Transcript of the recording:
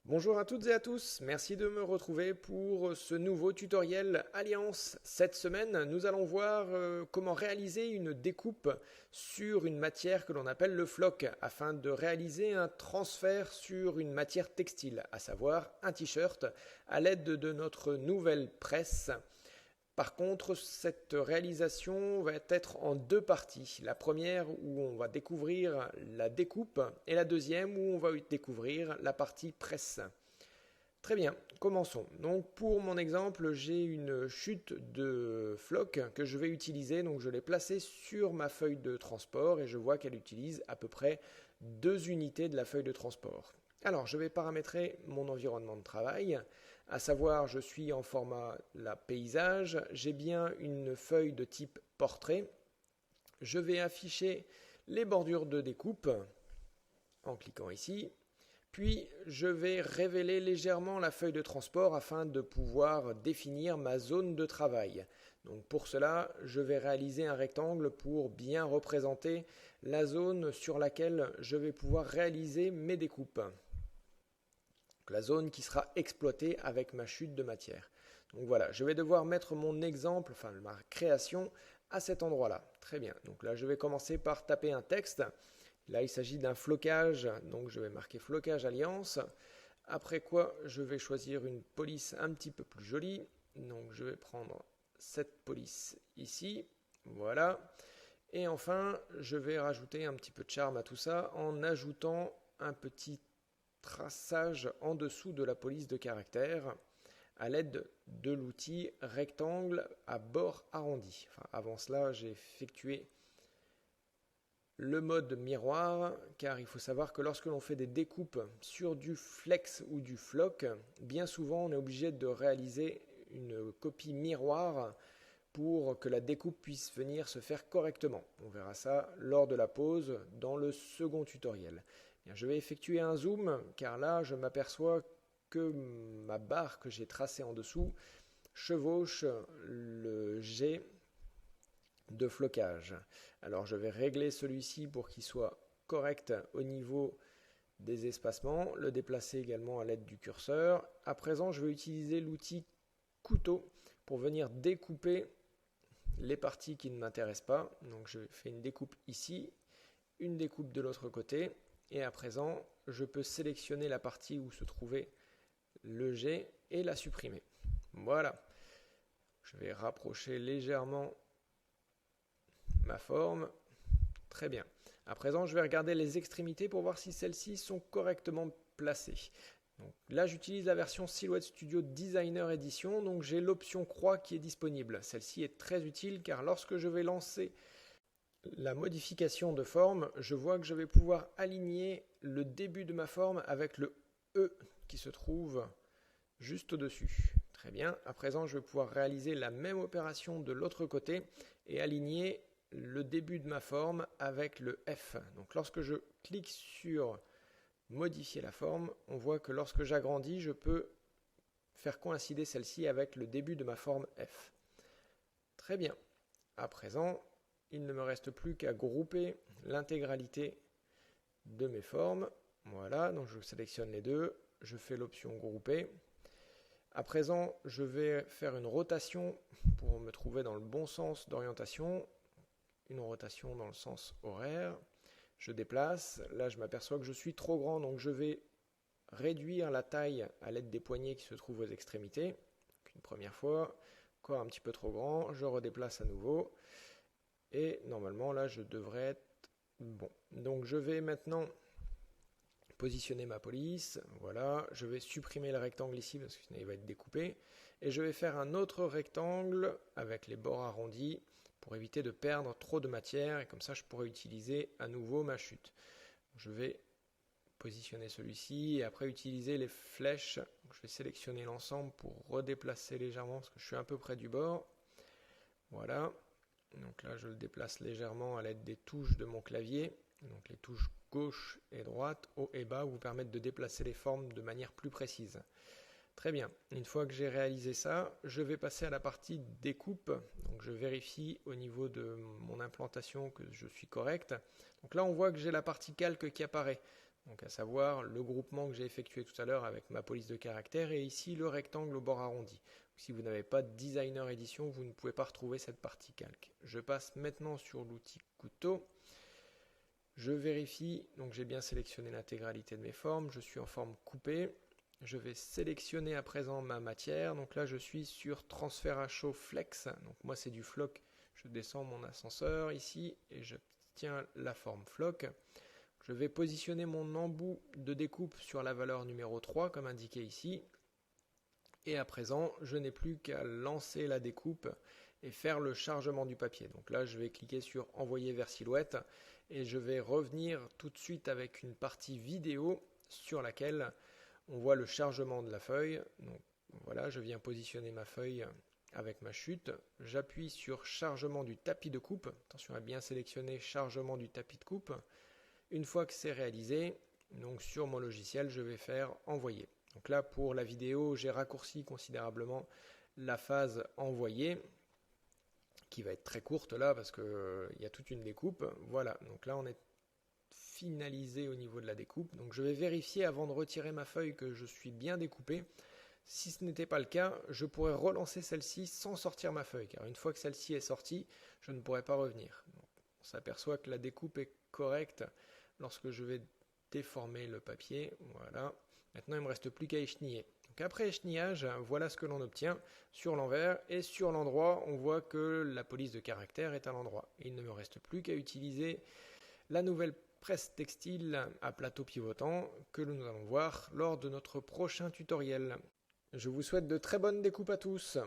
Bonjour à toutes et à tous, merci de me retrouver pour ce nouveau tutoriel Alliance. Cette semaine, nous allons voir comment réaliser une découpe sur une matière que l'on appelle le floc, afin de réaliser un transfert sur une matière textile, à savoir un t-shirt, à l'aide de notre nouvelle presse. Par contre, cette réalisation va être en deux parties. La première où on va découvrir la découpe et la deuxième où on va découvrir la partie presse. Très bien, commençons. Donc pour mon exemple, j'ai une chute de floc que je vais utiliser. Donc je l'ai placée sur ma feuille de transport et je vois qu'elle utilise à peu près 2 unités de la feuille de transport. Alors je vais paramétrer mon environnement de travail. À savoir, je suis en format paysage, j'ai bien une feuille de type portrait. Je vais afficher les bordures de découpe en cliquant ici. Puis je vais révéler légèrement la feuille de transport afin de pouvoir définir ma zone de travail. Donc pour cela, je vais réaliser un rectangle pour bien représenter la zone sur laquelle je vais pouvoir réaliser mes découpes. La zone qui sera exploitée avec ma chute de matière. Donc voilà, je vais devoir mettre mon exemple, enfin ma création, à cet endroit-là. Très bien, donc là je vais commencer par taper un texte. Là il s'agit d'un flocage, donc je vais marquer flocage alliance. Après quoi, je vais choisir une police un petit peu plus jolie. Donc je vais prendre cette police ici, voilà. Et enfin, je vais rajouter un petit peu de charme à tout ça en ajoutant un petit traçage en dessous de la police de caractère à l'aide de l'outil rectangle à bord arrondi. Enfin, avant cela, j'ai effectué le mode miroir, car il faut savoir que lorsque l'on fait des découpes sur du flex ou du floc, bien souvent on est obligé de réaliser une copie miroir pour que la découpe puisse venir se faire correctement. On verra ça lors de la pause dans le second tutoriel. Bien, je vais effectuer un zoom car là je m'aperçois que ma barre que j'ai tracée en dessous chevauche le jet de flocage. Alors je vais régler celui-ci pour qu'il soit correct au niveau des espacements, le déplacer également à l'aide du curseur. À présent, je vais utiliser l'outil couteau pour venir découper les parties qui ne m'intéressent pas. Donc je fais une découpe ici, une découpe de l'autre côté, et à présent, je peux sélectionner la partie où se trouvait le jet et la supprimer. Voilà. Je vais rapprocher légèrement ma forme. Très bien. À présent, je vais regarder les extrémités pour voir si celles-ci sont correctement placées. Donc là, j'utilise la version Silhouette Studio Designer Edition, donc j'ai l'option croix qui est disponible. Celle-ci est très utile car lorsque je vais lancer la modification de forme, je vois que je vais pouvoir aligner le début de ma forme avec le E qui se trouve juste au-dessus. Très bien, à présent je vais pouvoir réaliser la même opération de l'autre côté et aligner le début de ma forme avec le F. Donc lorsque je clique sur modifier la forme, on voit que lorsque j'agrandis, je peux faire coïncider celle-ci avec le début de ma forme F. Très bien, à présent, il ne me reste plus qu'à grouper l'intégralité de mes formes. Voilà, donc je sélectionne les deux, je fais l'option grouper. À présent, je vais faire une rotation pour me trouver dans le bon sens d'orientation, une rotation dans le sens horaire. Je déplace, là je m'aperçois que je suis trop grand, donc je vais réduire la taille à l'aide des poignées qui se trouvent aux extrémités. Donc une première fois, encore un petit peu trop grand, je redéplace à nouveau. Et normalement là je devrais être bon. Donc je vais maintenant positionner ma police, voilà, je vais supprimer le rectangle ici parce que sinon il va être découpé, et je vais faire un autre rectangle avec les bords arrondis pour éviter de perdre trop de matière, et comme ça je pourrai utiliser à nouveau ma chute. Je vais positionner celui-ci et après utiliser les flèches, je vais sélectionner l'ensemble pour redéplacer légèrement parce que je suis un peu près du bord, voilà. Donc là je le déplace légèrement à l'aide des touches de mon clavier. Donc les touches gauche et droite, haut et bas, vous permettent de déplacer les formes de manière plus précise. Très bien, une fois que j'ai réalisé ça, je vais passer à la partie découpe. Donc je vérifie au niveau de mon implantation que je suis correct. Donc là on voit que j'ai la partie calque qui apparaît. donc à savoir le groupement que j'ai effectué tout à l'heure avec ma police de caractère et ici le rectangle au bord arrondi. Si vous n'avez pas de designer édition, vous ne pouvez pas retrouver cette partie calque. Je passe maintenant sur l'outil couteau. Je vérifie, donc j'ai bien sélectionné l'intégralité de mes formes, je suis en forme coupée. Je vais sélectionner à présent ma matière, donc là je suis sur transfert à chaud flex, donc moi c'est du floc, je descends mon ascenseur ici et j'obtiens la forme floc. Je vais positionner mon embout de découpe sur la valeur numéro 3 comme indiqué ici. Et à présent, je n'ai plus qu'à lancer la découpe et faire le chargement du papier. Donc là, je vais cliquer sur envoyer vers silhouette et je vais revenir tout de suite avec une partie vidéo sur laquelle on voit le chargement de la feuille. Donc voilà, je viens positionner ma feuille avec ma chute. J'appuie sur chargement du tapis de coupe. Attention à bien sélectionner chargement du tapis de coupe. Une fois que c'est réalisé, donc sur mon logiciel, je vais faire envoyer. Donc là, pour la vidéo, j'ai raccourci considérablement la phase envoyer, qui va être très courte là, parce qu'il y a toute une découpe. Voilà, donc là, on est finalisé au niveau de la découpe. Donc je vais vérifier avant de retirer ma feuille que je suis bien découpé. Si ce n'était pas le cas, je pourrais relancer celle-ci sans sortir ma feuille, car une fois que celle-ci est sortie, je ne pourrai pas revenir. Donc, on s'aperçoit que la découpe est correcte lorsque je vais déformer le papier. Voilà. Maintenant, il ne me reste plus qu'à écheniller. Donc après échenillage, voilà ce que l'on obtient sur l'envers et sur l'endroit, on voit que la police de caractère est à l'endroit. Il ne me reste plus qu'à utiliser la nouvelle presse textile à plateau pivotant que nous allons voir lors de notre prochain tutoriel. Je vous souhaite de très bonnes découpes à tous.